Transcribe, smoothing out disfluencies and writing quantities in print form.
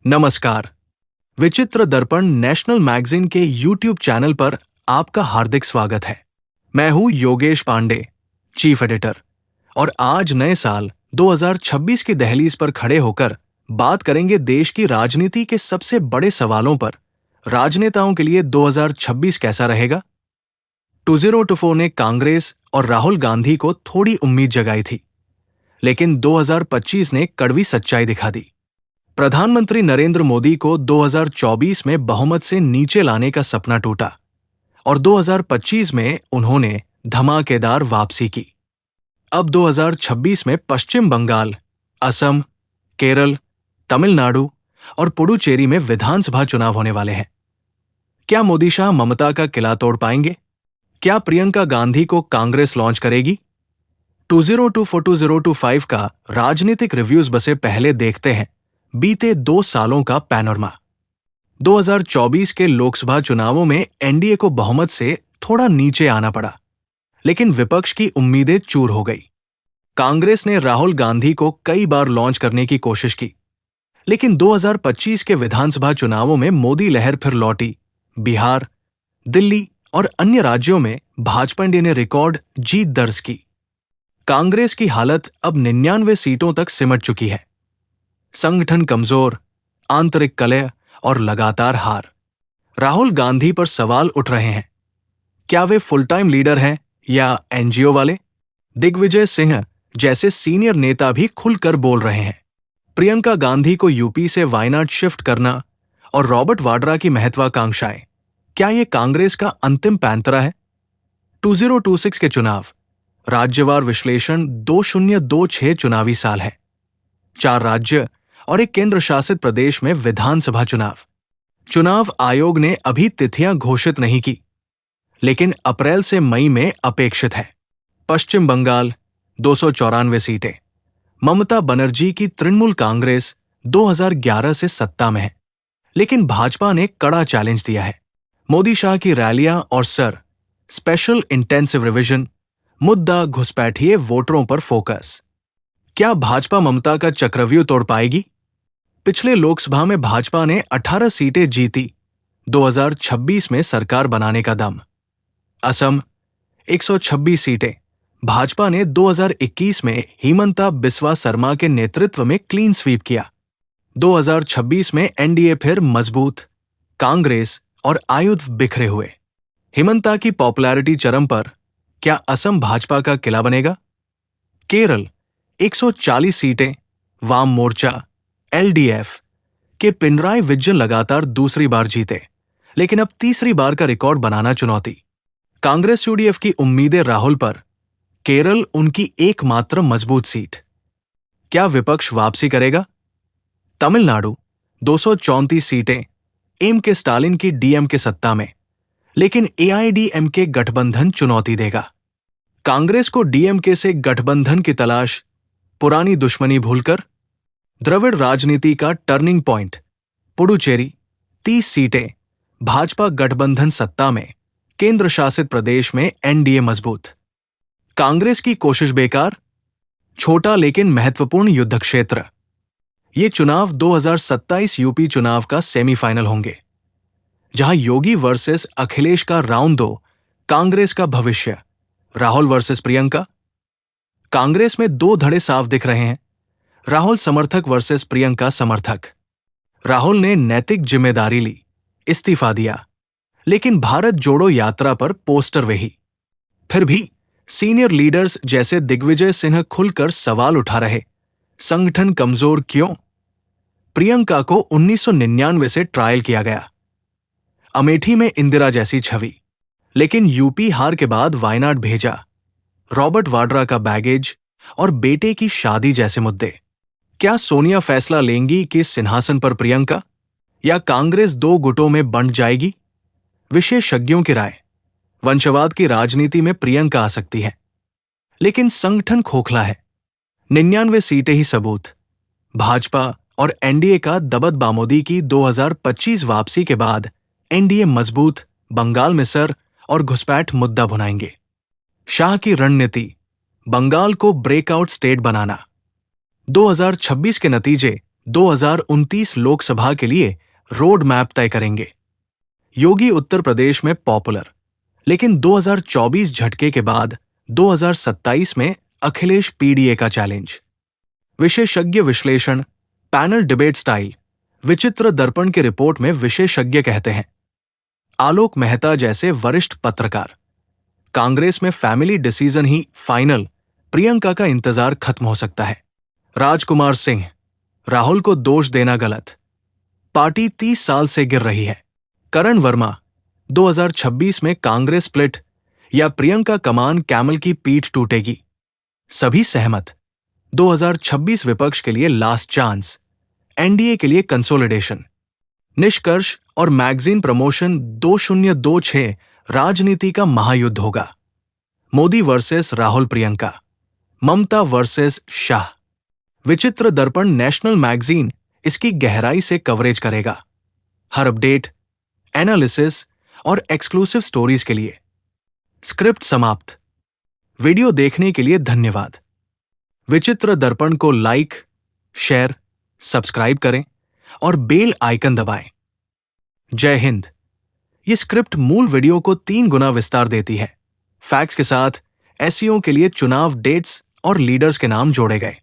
नमस्कार। विचित्र दर्पण नेशनल मैगजीन के यूट्यूब चैनल पर आपका हार्दिक स्वागत है। मैं हूं योगेश पांडे, चीफ एडिटर, और आज नए साल 2026 की दहलीज पर खड़े होकर बात करेंगे देश की राजनीति के सबसे बड़े सवालों पर। राजनेताओं के लिए 2026 कैसा रहेगा? 2024 ने कांग्रेस और राहुल गांधी को थोड़ी उम्मीद जगाई थी, लेकिन 2025 ने कड़वी सच्चाई दिखा दी। प्रधानमंत्री नरेंद्र मोदी को 2024 में बहुमत से नीचे लाने का सपना टूटा और 2025 में उन्होंने धमाकेदार वापसी की। अब 2026 में पश्चिम बंगाल, असम, केरल, तमिलनाडु और पुडुचेरी में विधानसभा चुनाव होने वाले हैं। क्या मोदी शाह ममता का किला तोड़ पाएंगे? क्या प्रियंका गांधी को कांग्रेस लॉन्च करेगी? 2024-2025 का राजनीतिक रिव्यूज बसे पहले देखते हैं बीते 2 सालों का पैनोरमा। 2024 के लोकसभा चुनावों में एनडीए को बहुमत से थोड़ा नीचे आना पड़ा, लेकिन विपक्ष की उम्मीदें चूर हो गई। कांग्रेस ने राहुल गांधी को कई बार लॉन्च करने की कोशिश की, लेकिन 2025 के विधानसभा चुनावों में मोदी लहर फिर लौटी। बिहार, दिल्ली और अन्य राज्यों में भाजपा ने रिकॉर्ड जीत दर्ज की। कांग्रेस की हालत अब 99 सीटों तक सिमट चुकी है। संगठन कमजोर, आंतरिक कलह और लगातार हार। राहुल गांधी पर सवाल उठ रहे हैं, क्या वे फुल टाइम लीडर हैं या एनजीओ वाले? दिग्विजय सिंह जैसे सीनियर नेता भी खुलकर बोल रहे हैं। प्रियंका गांधी को यूपी से वायनाड शिफ्ट करना और रॉबर्ट वाड्रा की महत्वाकांक्षाएं, क्या ये कांग्रेस का अंतिम पैंतरा है? 2026 के चुनाव, राज्यवार विश्लेषण 2026 चुनावी साल है। 4 राज्य और एक केंद्र शासित प्रदेश में विधानसभा चुनाव। चुनाव आयोग ने अभी तिथियां घोषित नहीं की, लेकिन अप्रैल से मई में अपेक्षित है। पश्चिम बंगाल 294 सीटें। ममता बनर्जी की तृणमूल कांग्रेस 2011 से सत्ता में है, लेकिन भाजपा ने कड़ा चैलेंज दिया है। मोदी शाह की रैलियां और स्पेशल इंटेंसिव रिवीजन, मुद्दा घुसपैठिए वोटरों पर फोकस। क्या भाजपा ममता का चक्रव्यूह तोड़ पाएगी? पिछले लोकसभा में भाजपा ने 18 सीटें जीती। 2026 में सरकार बनाने का दम। असम 126 सीटें। भाजपा ने 2021 में हिमंता बिस्वा शर्मा के नेतृत्व में क्लीन स्वीप किया। 2026 में एनडीए फिर मजबूत, कांग्रेस और आयुध बिखरे हुए। हिमंता की पॉपुलैरिटी चरम पर, क्या असम भाजपा का किला बनेगा? केरल 140 सीटें। वाम मोर्चा एलडीएफ के पिनराई विजयन लगातार दूसरी बार जीते, लेकिन अब तीसरी बार का रिकॉर्ड बनाना चुनौती। कांग्रेस यूडीएफ की उम्मीदें राहुल पर, केरल उनकी एकमात्र मजबूत सीट। क्या विपक्ष वापसी करेगा? तमिलनाडु 234 सीटें। एम के स्टालिन की डीएम के सत्ता में, लेकिन एआईडीएम के गठबंधन चुनौती देगा। कांग्रेस को डीएमके से गठबंधन की तलाश, पुरानी दुश्मनी भूलकर। द्रविड़ राजनीति का टर्निंग पॉइंट, पुडुचेरी 30 सीटें। भाजपा गठबंधन सत्ता में, केंद्र शासित प्रदेश में एनडीए मजबूत। कांग्रेस की कोशिश बेकार, छोटा लेकिन महत्वपूर्ण युद्ध क्षेत्र। ये चुनाव 2027 यूपी चुनाव का सेमीफाइनल होंगे, जहां योगी वर्सेस अखिलेश का राउंड 2, कांग्रेस का भविष्य, राहुल वर्सेस प्रियंका। कांग्रेस में 2 धड़े साफ दिख रहे हैं, राहुल समर्थक वर्सेस प्रियंका समर्थक। राहुल ने नैतिक जिम्मेदारी ली, इस्तीफा दिया, लेकिन भारत जोड़ो यात्रा पर पोस्टर वही। फिर भी सीनियर लीडर्स जैसे दिग्विजय सिंह खुलकर सवाल उठा रहे, संगठन कमजोर क्यों? प्रियंका को 1999 से ट्रायल किया गया, अमेठी में इंदिरा जैसी छवि, लेकिन यूपी हार के बाद वायनाड भेजा। रॉबर्ट वाड्रा का बैगेज और बेटे की शादी जैसे मुद्दे। क्या सोनिया फैसला लेंगी कि सिंहासन पर प्रियंका, या कांग्रेस 2 गुटों में बंट जाएगी? विशेषज्ञों की राय, वंशवाद की राजनीति में प्रियंका आ सकती है, लेकिन संगठन खोखला है। 99 सीटें ही सबूत। भाजपा और एनडीए का दबद बामोदी की 2025 वापसी के बाद एनडीए मजबूत, बंगाल में और घुसपैठ मुद्दा भुनाएंगे। शाह की रणनीति, बंगाल को ब्रेकआउट स्टेट बनाना। 2026 के नतीजे 2029 लोकसभा के लिए रोड मैप तय करेंगे। योगी उत्तर प्रदेश में पॉपुलर, लेकिन 2024 झटके के बाद 2027 में अखिलेश पीडीए का चैलेंज। विशेषज्ञ विश्लेषण, पैनल डिबेट स्टाइल। विचित्र दर्पण की रिपोर्ट में विशेषज्ञ कहते हैं, आलोक मेहता जैसे वरिष्ठ पत्रकार, कांग्रेस में फैमिली डिसीजन ही फाइनल, प्रियंका का इंतजार खत्म हो सकता है। राजकुमार सिंह, राहुल को दोष देना गलत, पार्टी 30 साल से गिर रही है। करण वर्मा, 2026 में कांग्रेस स्प्लिट या प्रियंका कमान कैमल की पीठ टूटेगी। सभी सहमत, 2026 विपक्ष के लिए लास्ट चांस, एनडीए के लिए कंसोलिडेशन। निष्कर्ष और मैगजीन प्रमोशन 2026 राजनीति का महायुद्ध होगा। मोदी वर्सेस राहुल प्रियंका, ममता वर्सेस शाह। विचित्र दर्पण नेशनल मैगजीन इसकी गहराई से कवरेज करेगा। हर अपडेट, एनालिसिस और एक्सक्लूसिव स्टोरीज के लिए। स्क्रिप्ट समाप्त। वीडियो देखने के लिए धन्यवाद। विचित्र दर्पण को लाइक, शेयर, सब्सक्राइब करें और बेल आइकन दबाएं। जय हिंद। ये स्क्रिप्ट मूल वीडियो को 3 गुना विस्तार देती है। फैक्ट्स के साथ एसईओ के लिए चुनाव डेट्स और लीडर्स के नाम जोड़े गए।